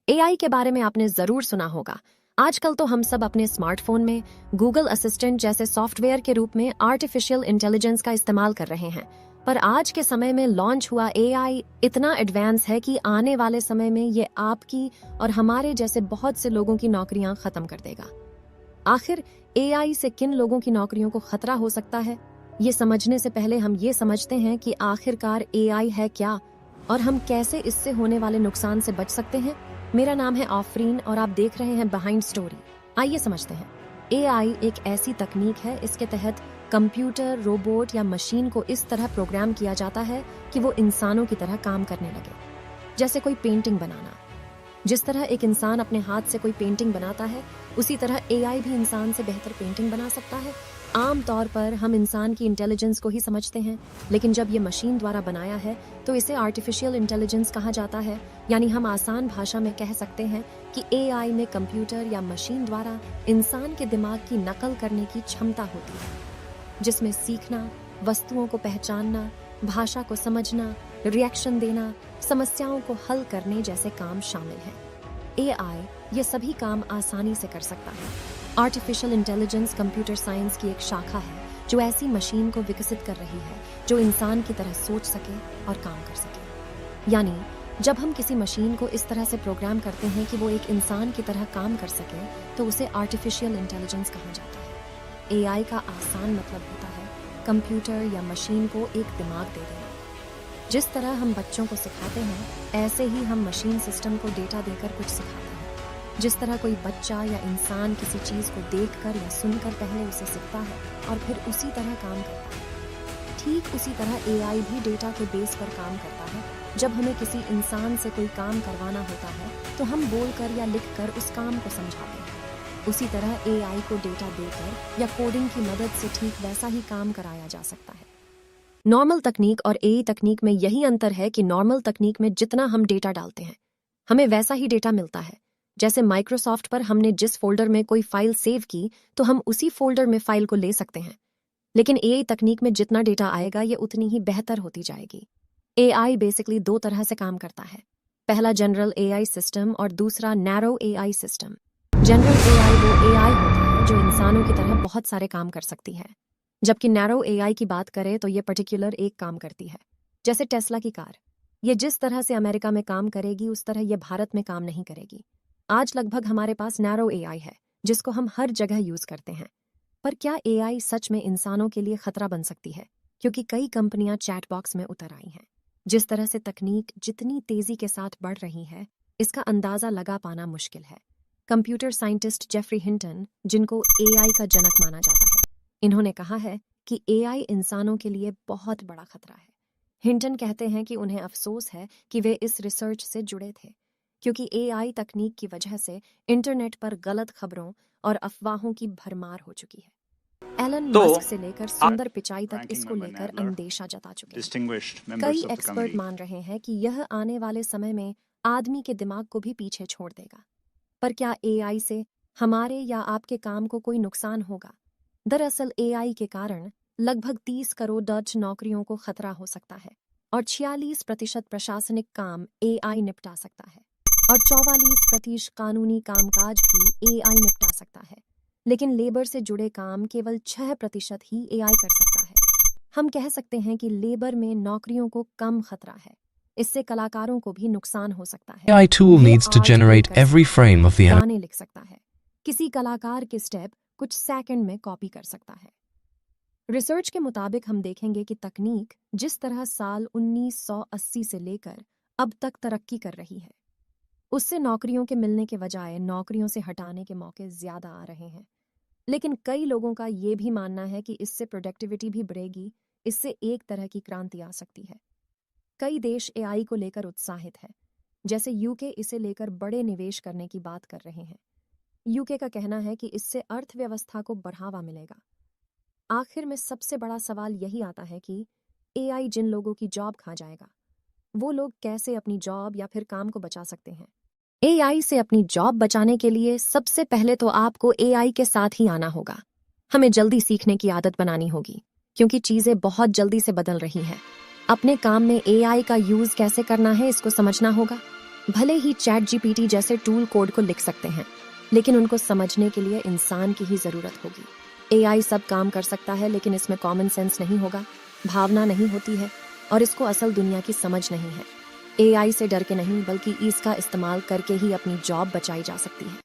AI के बारे में आपने जरूर सुना होगा। आजकल तो हम सब अपने स्मार्टफोन में गूगल असिस्टेंट जैसे सॉफ्टवेयर के रूप में आर्टिफिशियल इंटेलिजेंस का इस्तेमाल कर रहे हैं। पर आज के समय में लॉन्च हुआ एआई इतना एडवांस है कि आने वाले समय में ये आपकी और हमारे जैसे बहुत से लोगों की नौकरियां खत्म कर देगा। आखिर एआई से किन लोगों की नौकरियों को खतरा हो सकता है, ये समझने से पहले हम ये समझते हैं कि आखिरकार एआई है क्या और हम कैसे इससे होने वाले नुकसान से बच सकते हैं। मेरा नाम है आफरीन और आप देख रहे हैं बिहाइंड स्टोरी। आइए समझते हैं। एआई एक ऐसी तकनीक है, इसके तहत कंप्यूटर, रोबोट या मशीन को इस तरह प्रोग्राम किया जाता है कि वो इंसानों की तरह काम करने लगे। जैसे कोई पेंटिंग बनाना, जिस तरह एक इंसान अपने हाथ से कोई पेंटिंग बनाता है, उसी तरह एआई भी इंसान से बेहतर पेंटिंग बना सकता है। आम तौर पर हम इंसान की इंटेलिजेंस को ही समझते हैं, लेकिन जब ये मशीन द्वारा बनाया है तो इसे आर्टिफिशियल इंटेलिजेंस कहा जाता है। यानी हम आसान भाषा में कह सकते हैं कि एआई में कंप्यूटर या मशीन द्वारा इंसान के दिमाग की नकल करने की क्षमता होती है, जिसमें सीखना, वस्तुओं को पहचानना, भाषा को समझना, रिएक्शन देना, समस्याओं को हल करने जैसे काम शामिल हैं। एआई ये सभी काम आसानी से कर सकता है। आर्टिफिशियल इंटेलिजेंस कंप्यूटर साइंस की एक शाखा है जो ऐसी मशीन को विकसित कर रही है जो इंसान की तरह सोच सके और काम कर सके। यानी जब हम किसी मशीन को इस तरह से प्रोग्राम करते हैं कि वो एक इंसान की तरह काम कर सके, तो उसे आर्टिफिशियल इंटेलिजेंस कहा जाता है। एआई का आसान मतलब होता है कंप्यूटर या मशीन को एक दिमाग दे देना। जिस तरह हम बच्चों को सिखाते हैं, ऐसे ही हम मशीन सिस्टम को डेटा देकर कुछ सिखाते हैं। जिस तरह कोई बच्चा या इंसान किसी चीज को देखकर या सुनकर पहले उसे सीखता है और फिर उसी तरह काम करता है, ठीक उसी तरह एआई भी डेटा के बेस पर काम करता है। जब हमें किसी इंसान से कोई काम करवाना होता है तो हम बोलकर या लिखकर उस काम को समझाते हैं। उसी तरह एआई को डेटा देकर या कोडिंग की मदद से ठीक वैसा ही काम कराया जा सकता है। नॉर्मल तकनीक और एआई तकनीक में यही अंतर है कि नॉर्मल तकनीक में जितना हम डेटा डालते हैं, हमें वैसा ही डेटा मिलता है। जैसे माइक्रोसॉफ्ट पर हमने जिस फोल्डर में कोई फाइल सेव की, तो हम उसी फोल्डर में फाइल को ले सकते हैं। लेकिन एआई तकनीक में जितना डेटा आएगा, ये उतनी ही बेहतर होती जाएगी। एआई बेसिकली दो तरह से काम करता है। पहला जनरल एआई सिस्टम और दूसरा narrow AI system. General AI वो एआई होती है जो इंसानों की तरह बहुत सारे काम कर सकती है, जबकि नैरो एआई की बात करें तो ये पर्टिकुलर एक काम करती है। जैसे टेस्ला की कार, ये जिस तरह से अमेरिका में काम करेगी उस तरह ये भारत में काम नहीं करेगी। आज लगभग हमारे पास नैरो एआई है जिसको हम हर जगह यूज करते हैं। पर क्या एआई सच में इंसानों के लिए खतरा बन सकती है? क्योंकि कई कंपनियां चैट बॉक्स में उतर आई हैं। जिस तरह से तकनीक जितनी तेजी के साथ बढ़ रही है, इसका अंदाजा लगा पाना मुश्किल है। कंप्यूटर साइंटिस्ट जेफरी हिंटन, जिनको एआई का जनक माना जाता है, इन्होंने कहा है कि एआई इंसानों के लिए बहुत बड़ा खतरा है। हिंटन कहते हैं कि उन्हें अफसोस है कि वे इस रिसर्च से जुड़े थे, क्योंकि एआई तकनीक की वजह से इंटरनेट पर गलत खबरों और अफवाहों की भरमार हो चुकी है। एलन मस्क से लेकर सुंदर पिचाई तक इसको लेकर अंदेशा जता चुके हैं। कई एक्सपर्ट मान रहे हैं कि यह आने वाले समय में आदमी के दिमाग को भी पीछे छोड़ देगा। पर क्या एआई से हमारे या आपके काम को कोई नुकसान होगा? दरअसल एआई के कारण लगभग 30 करोड़ डच नौकरियों को खतरा हो सकता है और 46% प्रशासनिक काम एआई निपटा सकता है और 44% कानूनी कामकाज भी एआई निपटा सकता है। लेकिन लेबर से जुड़े काम केवल 6% ही एआई कर सकता है। हम कह सकते हैं कि लेबर में नौकरियों को कम खतरा है। इससे कलाकारों को भी नुकसान हो सकता है। AI tool needs to generate every frame of the गाने लिख सकता है, किसी कलाकार के स्टेप कुछ सेकंड में कॉपी कर सकता है। रिसर्च के मुताबिक हम देखेंगे कि तकनीक जिस तरह साल 1980 से लेकर अब तक तरक्की कर रही है, उससे नौकरियों के मिलने के बजाय नौकरियों से हटाने के मौके ज्यादा आ रहे हैं। लेकिन कई लोगों का ये भी मानना है कि इससे प्रोडक्टिविटी भी बढ़ेगी, इससे एक तरह की क्रांति आ सकती है। कई देश एआई को लेकर उत्साहित है, जैसे यूके इसे लेकर बड़े निवेश करने की बात कर रहे हैं। यूके का कहना है कि इससे अर्थव्यवस्था को बढ़ावा मिलेगा। आखिर में सबसे बड़ा सवाल यही आता है कि एआई जिन लोगों की जॉब खा जाएगा, वो लोग कैसे अपनी जॉब या फिर काम को बचा सकते हैं? एआई से अपनी जॉब बचाने के लिए सबसे पहले तो आपको एआई के साथ ही आना होगा। हमें जल्दी सीखने की आदत बनानी होगी, क्योंकि चीजें बहुत जल्दी से बदल रही हैं। अपने काम में एआई का यूज कैसे करना है, इसको समझना होगा। भले ही चैट जीपीटी जैसे टूल कोड को लिख सकते हैं, लेकिन उनको समझने के लिए इंसान की ही जरूरत होगी। एआई सब काम कर सकता है, लेकिन इसमें कॉमन सेंस नहीं होगा, भावना नहीं होती है और इसको असल दुनिया की समझ नहीं है। एआई से डर के नहीं, बल्कि इसका इस्तेमाल करके ही अपनी जॉब बचाई जा सकती है।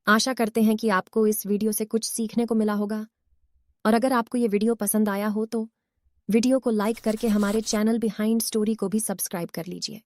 आशा करते हैं कि आपको इस वीडियो से कुछ सीखने को मिला होगा, और अगर आपको ये वीडियो पसंद आया हो तो वीडियो को लाइक करके हमारे चैनल बिहाइंड स्टोरी को भी सब्सक्राइब कर लीजिए।